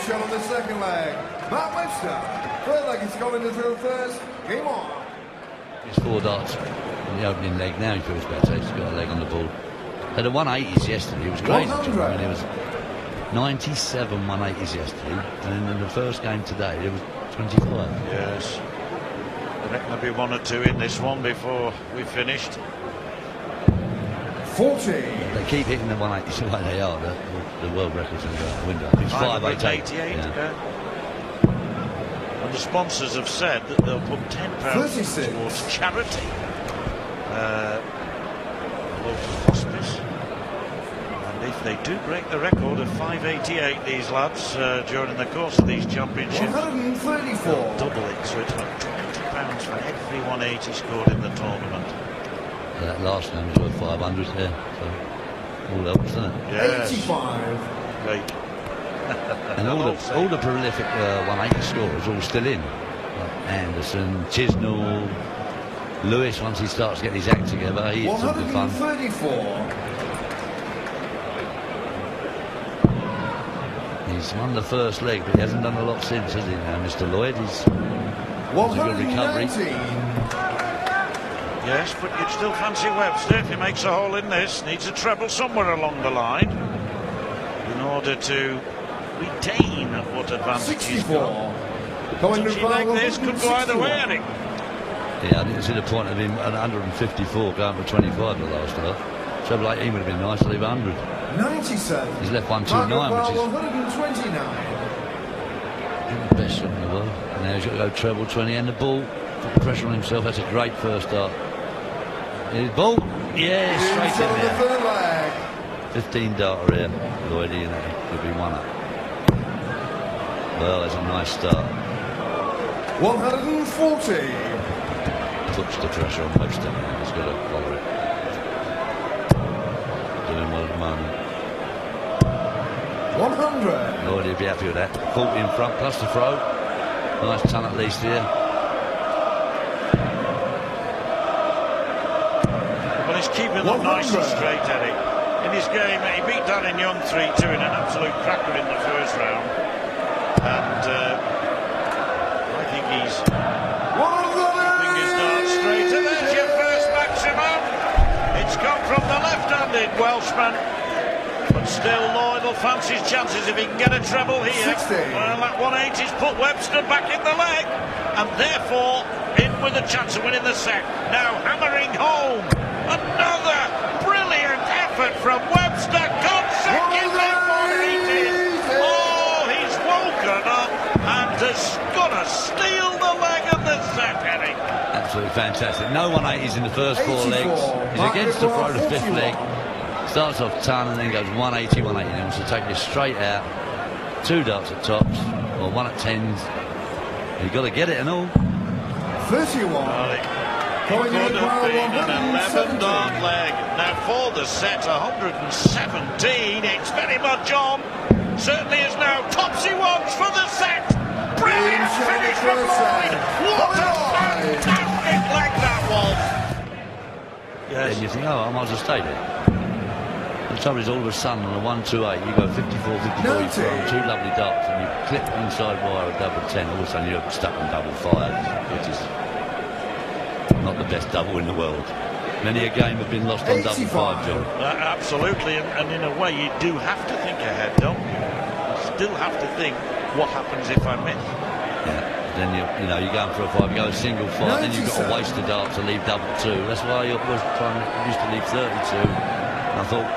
shot on the second leg. M Webster. Third leg is going into the first. Game on. He's 4 darts in the opening leg. Now he feels better. He's got a leg on the ball. Had a 180s yesterday. He was crazy. I mean, it was 97 180s yesterday, and then in the first game today it was 25. Yes. I reckon there'll be 1 or 2 in this one before we finished. 40. They keep hitting the 180s the way they are. The world record's going to go out the window. I think it's 588. Yeah. And the sponsors have said that they'll put £10 towards charity. Local hospice. And if they do break the record of 588, these lads, during the course of these championships, 134. they'll double it. So it's about £20 for every 180 scored in the tournament. That last one was worth 500 there, so all helps, doesn't it? Yes. 85. Great. And all the prolific 180 scorers all still in. Like Anderson, Chisnall, Lewis, once he starts getting his act together, he hits some good fun. 134. He's won the first leg, but he hasn't done a lot since, has he now, Mr. Lloyd? He's a good recovery. 119. Yes, but you'd still fancy Webster if he makes a hole in this. Needs a treble somewhere along the line in order to retain what advantage he's got. Touchy like this could go either way, Eric. Yeah, I didn't see the point of him at 154 going for 25 the last half. Treble 18 would have been nice to leave 100. 97. He's left 129, which is 129. the best shot in the world. And now he's got to go treble 20 and the ball. Put pressure on himself. That's a great first start. His ball, yeah, straight in there. 15 darter here, Lloyd, and that could be 1 up. Well, that's a nice start. 140. Puts the pressure on Webster. He's got to follow it. Doing well at the moment. 100. Lloyd will be happy with that. 40 in front, plus the throw. Nice ton at least here. Well, he's keeping them nice and straight, Eric. In his game, he beat Darren Young 3-2 in an absolute cracker in the first round. And I think he's keeping his dart straight. And there's your first maximum. It's come from the left-handed Welshman. But still, Lloyd will fancy his chances if he can get a treble here. 60. Well, that 180's put Webster back in the leg. And therefore, in with a chance of winning the set. Now hammering home. Another brilliant effort from Webster. Consecutive 180s. Oh, he's woken up and is going to steal the leg of the set, Eric. Absolutely fantastic. No 180s in the first 4 legs. 84. He's against the throw, the 5th leg. Starts off ton and then goes 180, 180. He wants to take you straight out. 2 darts at tops, or 1 at 10s. You've got to get it and all. 31. It could have been an 11-dart leg. Now for the set, 117. It's very much on. Certainly is now topsy ones for the set. Brilliant finish from Lloyd. What a fantastic leg that was. Yes. Then you think, oh, I might as well stay there. The trouble is, all of a sudden, on a 128, you go 54, 54, you throw 2 lovely darts, and you clip inside wire a double 10. All of a sudden, you're stuck on double 5, which is not the best double in the world. Many a game have been lost on double 5, John. Absolutely, and in a way, you do have to think ahead, don't you? You still have to think, what happens if I miss? Yeah. Then you know, you're going for a 5, you go a single 5, then you've got to waste the dart to leave double 2. That's why I was used to leave 32. And I thought,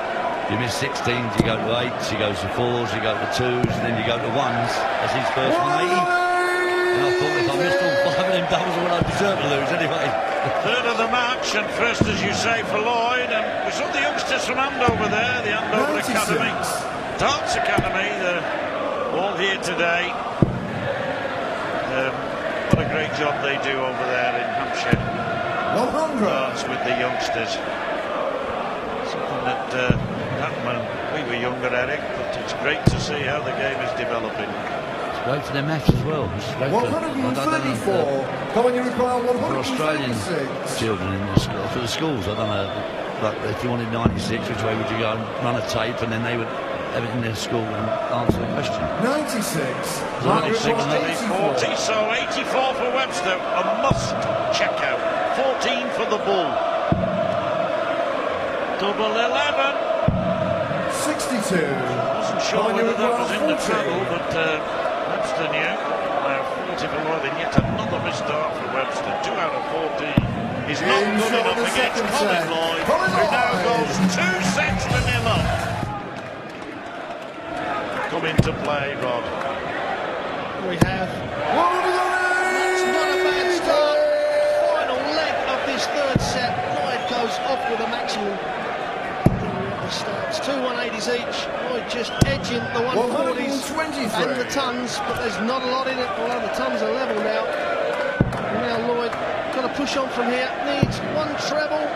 you miss 16s, you go to 8s, you go to 4s, you go to 2s, and then you go to 1s. That's his first 180. And I thought, if I missed all 5 of them doubles, well, I deserve to lose anyway. Third of the match, and first, as you say, for Lloyd. And we saw the youngsters from Andover there, the Andover Academy. Darts Academy, they're all here today. What a great job they do over there in Hampshire. 100. Darts with the youngsters. Something that happened when we were younger, Eric, but it's great to see how the game is developing. It's great for their match as well. It's great 134. Coming in require 136. For Australian children in the for the schools, I don't know. Like if you wanted 96, which way would you go and run a tape, and then they would everything in school and answer the question. 96. Margaret Margaret Reed, 40, so 84 for Webster, a must check out. 14 for the Bull. Double 11. 62. Wasn't sure whether that was in the treble, but Webster knew. 40 for Lloyd, and yet another mistart for Webster. 2 out of 14. He's not good enough against Colin Lloyd, who now goes 2 sets to 0 up. Come into play, Rod. We have. That's not a bad start. Final leg of this third set. Lloyd goes off with a maximum. Starts 2 180s each. Lloyd just edging the 140s and the tons, but there's not a lot in it. Although the tons are level now. And now Lloyd got to push on from here. Needs 1 treble.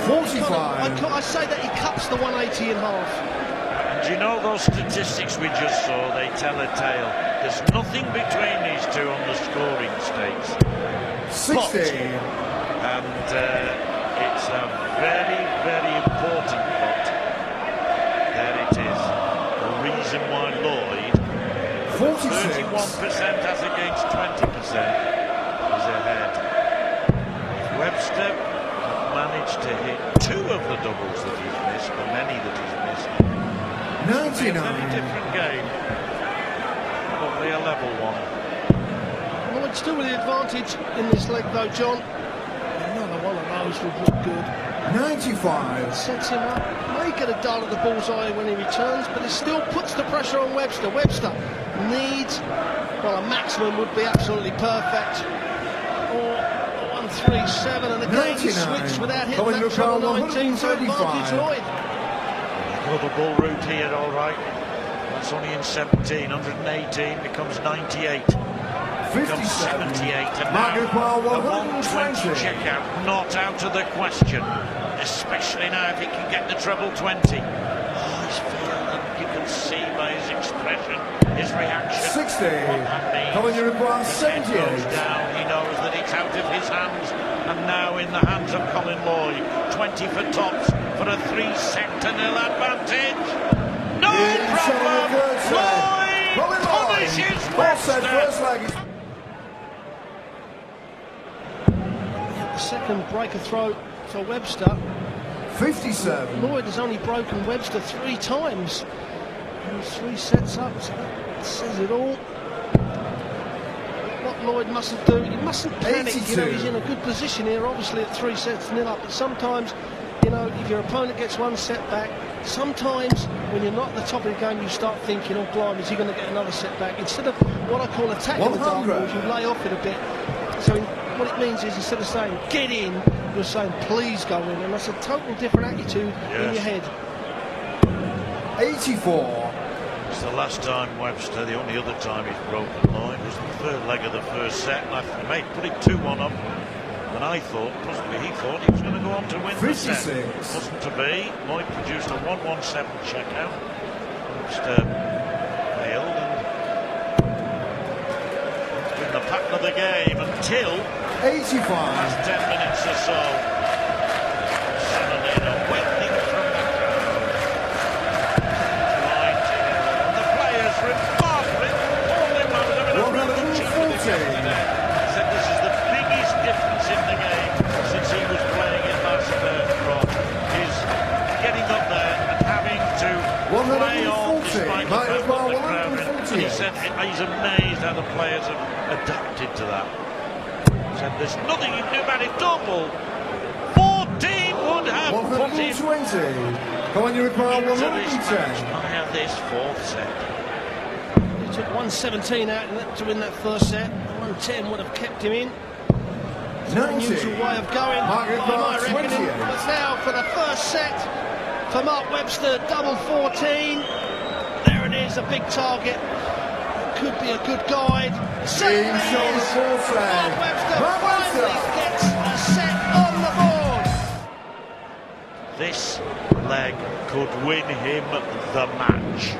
45. I say that he cuts the 180 in half. And you know those statistics we just saw, they tell a tale. There's nothing between these two on the scoring stakes. 60. And it's a very, very important pot. There it is. The reason why Lloyd, 31% as against 20%, is ahead. If Webster managed to hit 2 of the doubles that he's missed, the many that he's missed, 99. a very different game. Probably a level one. Lloyd still with the advantage in this leg though, John. Another one of those would look good. 95. Sets him up. May get a dart at the bullseye when he returns, but it still puts the pressure on Webster. Webster needs, well, a maximum would be absolutely perfect. Or 137, and again he switched without hitting that treble 19, so advantage Lloyd. Well, the Bull route here, all right. That's only in 17. 118 becomes 98. 57. 78, and now the 120 check out, not out of the question, especially now if he can get the treble 20. Oh, he's feeling, you can see by his expression, his reaction. 60. Coming to require 78. Goes down, he knows that it's out of his hands, and now in the hands of Colin Lloyd. 20 for tops for a 3-set to 0 advantage. No problem. Lloyd punishes Webster. Second breaker throw for Webster. 57. Lloyd has only broken Webster 3 times. And 3 sets up, so that says it all. What Lloyd mustn't do, he mustn't panic. 82. You know, he's in a good position here, obviously at 3 sets to 0 up. But sometimes, you know, if your opponent gets 1 set back, sometimes when you're not at the top of the game, you start thinking, oh, blimey, is he going to get another set back? Instead of what I call attacking the dart balls, you lay off it a bit. So what it means is, instead of saying get in, you're saying please go in, and that's a total different attitude in your head. 84. It's the last time Webster, the only other time he's broken Lloyd was the third leg of the first set, and I put it 2-1 up, and I thought, possibly he thought he was going to go on to win 56. the set. Wasn't to be. Lloyd produced a 1-1-7 check out. Webster failed, and it's been the pattern of the game until 85. last 10 minutes or so. Suddenly a wailing from the crowd. And the players remarkably, all them was having a real good cheek with him yesterday. He said this is the biggest difference in the game since he was playing it last Rod. Is getting up there and having to play on despite the fact that the crowd. And he said he's amazed how the players have adapted to that. Said there's nothing you can do about it. Double 14 would have put him 120. Come on, you require into this 110. match via this 4th set. He took 117 out to win that first set. 110 would have kept him in. It's an unusual way of going, by my reckoning. But now for the first set for Mark Webster, double 14. There it is, a big target. Could be a good guide. Mark Webster finally gets a set on the board. This leg could win him the match.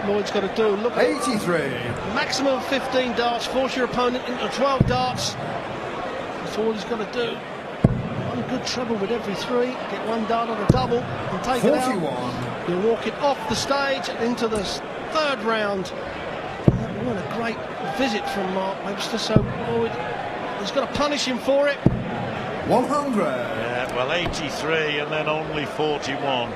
Lloyd's got to do, look at 83. Maximum of 15 darts, force your opponent into 12 darts. That's all he's got to do. one good treble with every three. Get one done on a double and take 41. it out. You're walking off the stage and into the third round. What a great visit from Mark Webster. So Lloyd, he's got to punish him for it. 100. Yeah, well, 83 and then only 41.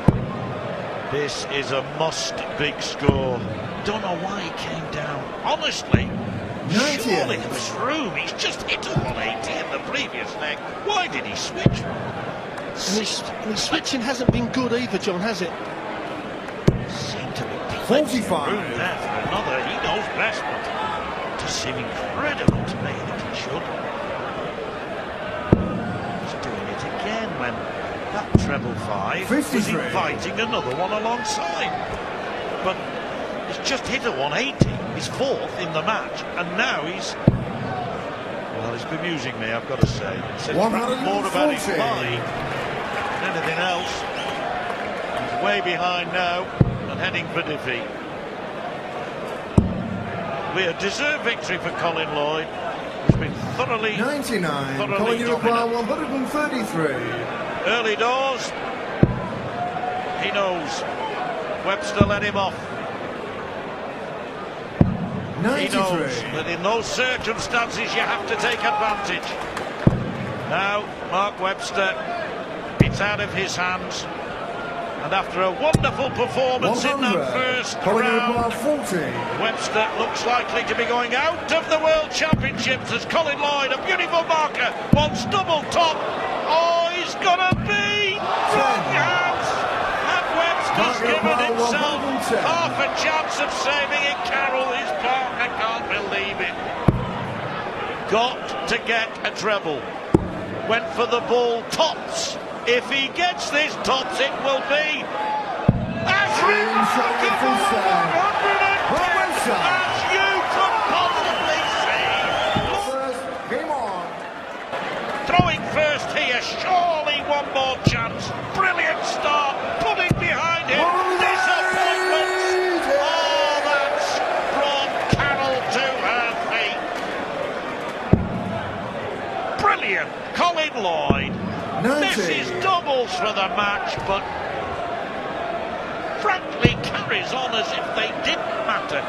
This is a must big score. Don't know why he came down. Honestly, 98. surely there was room. He's just hit a 180 in the previous leg. Why did he switch? And his switching hasn't been good either, John, has it? Seemed to be 45. room there for another. He knows best, but it does seem incredible to me that he should. He's doing it again when that treble 5 was 53. inviting another one alongside. But he's just hit a 180. He's fourth in the match, and now he's... Well, he's bemusing me, I've got to say. It says more about his 140. mind than anything else. He's way behind now and heading for defeat. We a deserved victory for Colin Lloyd. He's been thoroughly 99. thoroughly Colin, you require dominant. 133. Early doors, he knows. Webster let him off. He knows 93. that in those circumstances you have to take advantage. Now, Mark Webster, it's out of his hands. And after a wonderful performance 100. in that first Colin, you require round, 40. Webster looks likely to be going out of the World Championships as Colin Lloyd, a beautiful marker, wants double top. Oh, he's gonna be out! And Webster's given himself half a chance of saving it. Carroll, his mark, I can't believe it. Got to get a treble. Went for the ball tops. If he gets this tops, it will be as remarkable 110 as you could possibly see. Game on. Throwing first here, surely one more chance. Brilliant start, putting behind him. Disappointment. Oh, that's brought Carroll to her feet. Brilliant, Colin Lloyd. 90. This is doubles for the match, but frankly carries on as if they didn't matter.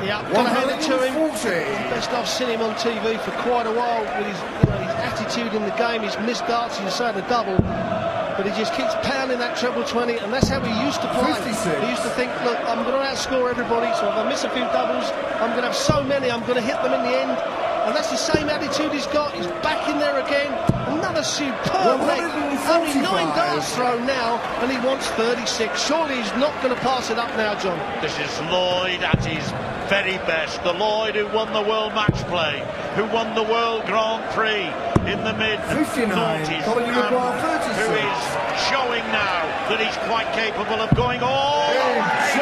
Yeah, got to hand it to him. 140. Best I've seen him on TV for quite a while with his, his attitude in the game, his missed darts, you say the double. But he just keeps pounding that treble 20, and that's how he used to play. 56. He used to think, look, I'm going to outscore everybody, so if I miss a few doubles, I'm going to have so many, I'm going to hit them in the end. And that's the same attitude he's got. He's back in there again. Another superb leg. Only 9 darts thrown now, and he wants 36. Surely he's not going to pass it up now, John. This is Lloyd at his very best. The Lloyd who won the World Match Play, who won the World Grand Prix in the mid-noughties, Colin, you require 36. who is showing now that he's quite capable of going all the way